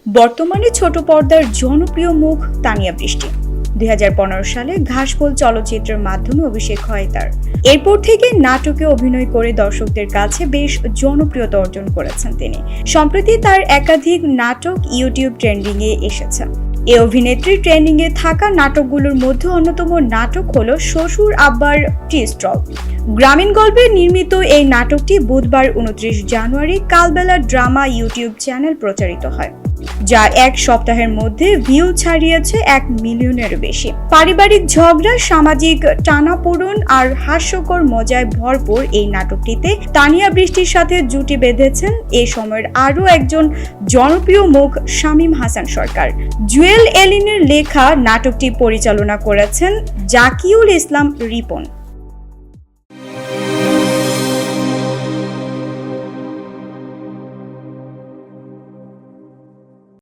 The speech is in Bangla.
বর্তমানে ছোট পর্দার জনপ্রিয় মুখ তানিয়া বৃষ্টি। 2015 সালে ঘাসফুল চলচ্চিত্রের মাধ্যমে অভিষেক হয় তার। এরপর থেকে নাটকে অভিনয় করে দর্শকদের কাছে বেশ জনপ্রিয়তা অর্জন করেছেন তিনি। সম্প্রতি তার একাধিক নাটক ইউটিউব ট্রেন্ডিং এ এসেছে। এই অভিনেত্রী ট্রেন্ডিং এ থাকা নাটকগুলোর মধ্যে অন্যতম নাটক হলো শ্বশুর আব্বার টি স্টল। গ্রামীণ গল্পে নির্মিত এই নাটকটি বুধবার 29 জানুয়ারি কালবেলা ড্রামা ইউটিউব চ্যানেল প্রচারিত হয়, যা এক সপ্তাহের মধ্যে ভিউ ছাড়িয়েছে 1 মিলিয়নের বেশি। পারিবারিক ঝগড়া, সামাজিক টানাপোড়েন আর হাস্যকর মজায় ভরপুর এই নাটকটিতে তানিয়া বৃষ্টির সাথে জুটি বেঁধেছেন এ সময়ের আরও একজন জনপ্রিয় মুখ শামীম হাসান সরকার। জুয়েল এলিনের লেখা নাটকটি পরিচালনা করেছেন জাকিউল ইসলাম রিপন।